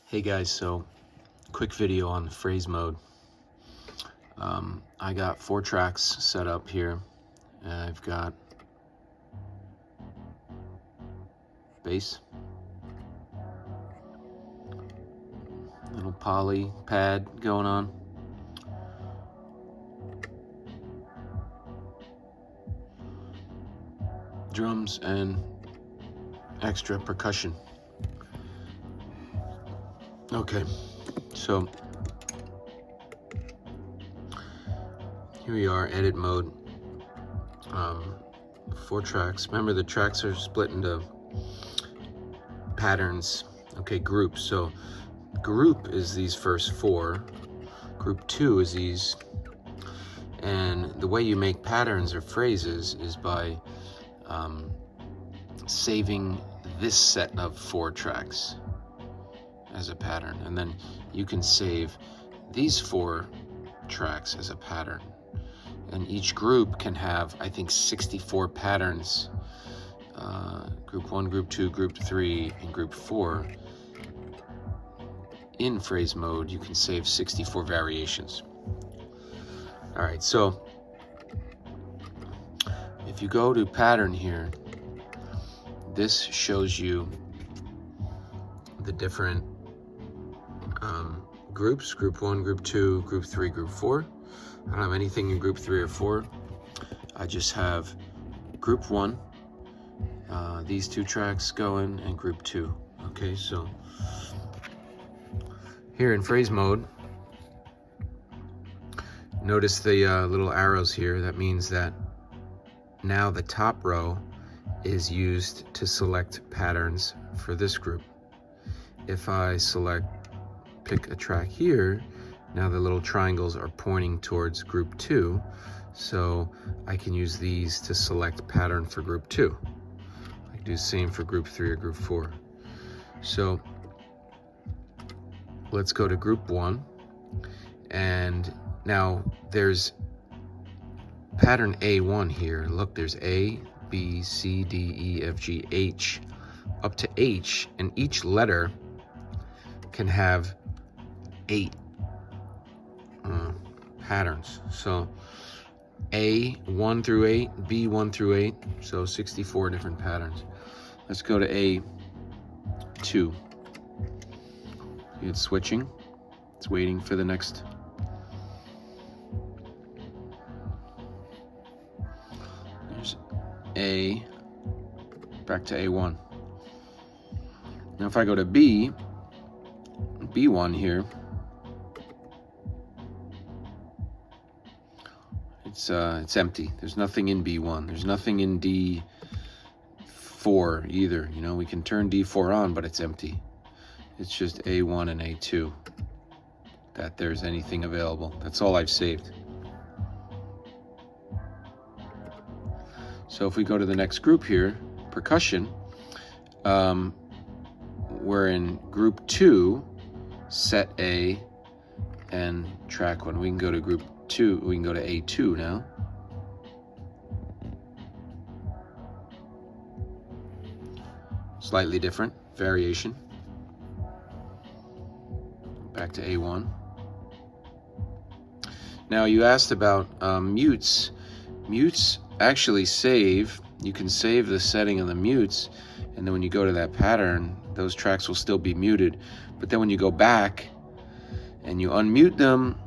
Hey guys, so quick video on the phrase mode. I got 4 tracks set up here. I've got bass, little poly pad going on, drums, and extra percussion. Okay, so here we are, edit mode. 4 tracks. Remember, the tracks are split into patterns. Okay, groups. So group is these first 4. Group 2 is these. And the way you make patterns or phrases is by saving this set of 4 tracks as a pattern, and then you can save these 4 tracks as a pattern, and each group can have, I think, 64 patterns. Group 1, group 2, group 3, and group 4. In phrase mode, you can save 64 variations. All right, so if you go to pattern here, this shows you the different groups: group 1, group 2, group 3, group 4. I don't have anything in group 3 or 4. I just have group 1, these 2 tracks going, and group 2. Okay, so here in phrase mode, notice the little arrows here. That means that now the top row is used to select patterns for this group. If I pick a track here, now the little triangles are pointing towards group 2, so I can use these to select pattern for group 2. I can do the same for group 3 or group 4. So let's go to group 1, and now there's pattern A1 here. Look, there's A, B, C, D, E, F, G, H, up to H, and each letter can have 8 patterns. So A 1 through 8, B 1 through 8, so 64 different patterns. Let's go to A2. It's switching. It's waiting for the next. There's A, back to A1. Now if I go to B1 here, it's empty. There's nothing in B1. There's nothing in D4 either. You know, we can turn D4 on, but it's empty. It's just A1 and A2 that there's anything available. That's all I've saved. So if we go to the next group here, percussion, we're in group 2, set A, and track 1. We can go to group 2, we can go to A2 now. Slightly different variation. Back to A1. Now you asked about mutes. Mutes actually save. You can save the setting of the mutes, and then when you go to that pattern, those tracks will still be muted. But then when you go back and you unmute them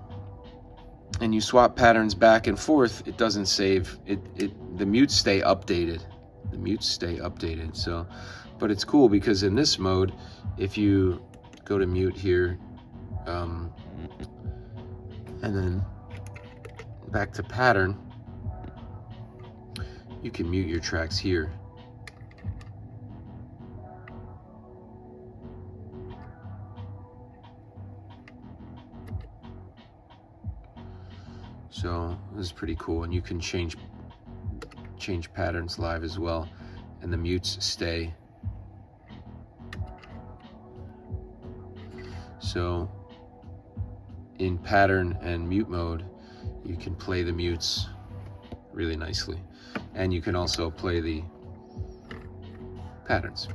and you swap patterns back and forth, it doesn't save. The mutes stay updated. The mutes stay updated. So, but it's cool because in this mode, if you go to mute here, and then back to pattern, you can mute your tracks here. So this is pretty cool, and you can change patterns live as well, and the mutes stay. So in pattern and mute mode, you can play the mutes really nicely, and you can also play the patterns.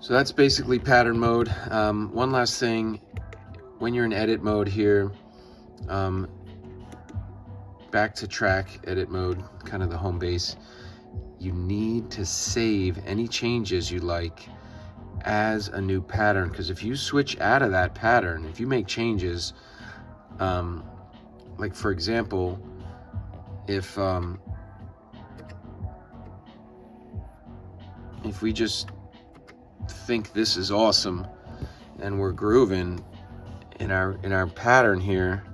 So that's basically pattern mode. One last thing, when you're in edit mode here, back to track edit mode, kind of the home base, you need to save any changes you like as a new pattern, because if you switch out of that pattern, if you make changes, like for example, if we just think this is awesome and we're grooving in our pattern here,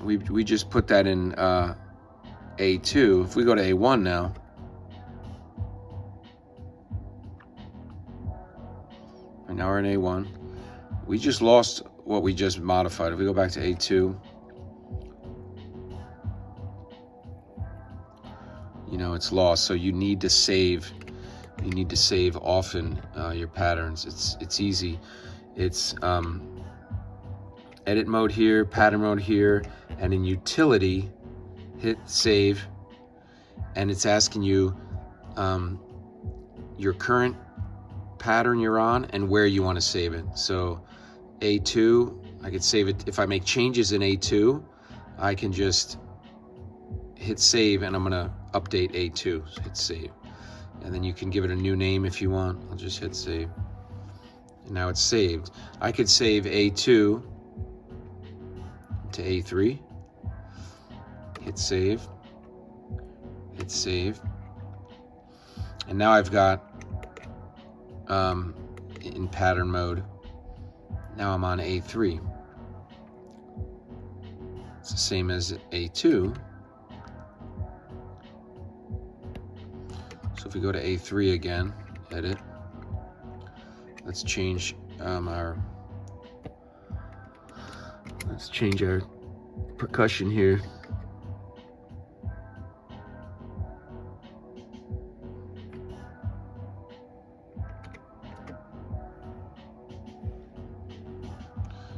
we just put that in A2. If we go to A1 now, and now we're in A1, we just lost what we just modified. If we go back to A2, you know, it's lost. So you need to save. You need to save often your patterns. It's easy. It's edit mode here, pattern mode here, and in utility, hit save, and it's asking you your current pattern you're on and where you want to save it. So A2, I could save it. If I make changes in A2, I can just hit save, and I'm gonna update A2. So hit save, and then you can give it a new name if you want. I'll just hit save, and now it's saved. I could save A2 to A3, hit save, and now I've got in pattern mode. Now I'm on A3. It's the same as A2. So if we go to A3 again, edit, let's change our percussion here.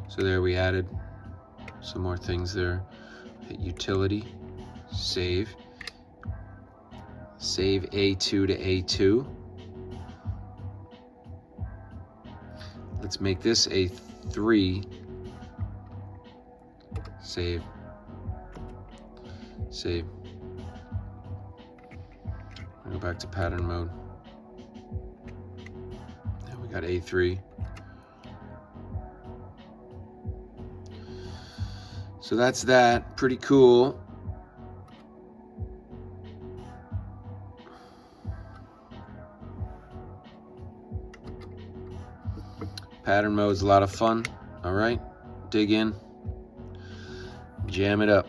So there, we added some more things there. Hit utility, save A2 to A2. Let's make this A3, save. I'll go back to pattern mode. Now we got A3. So that's that. Pretty cool. Pattern mode's a lot of fun. All right, dig in, jam it up.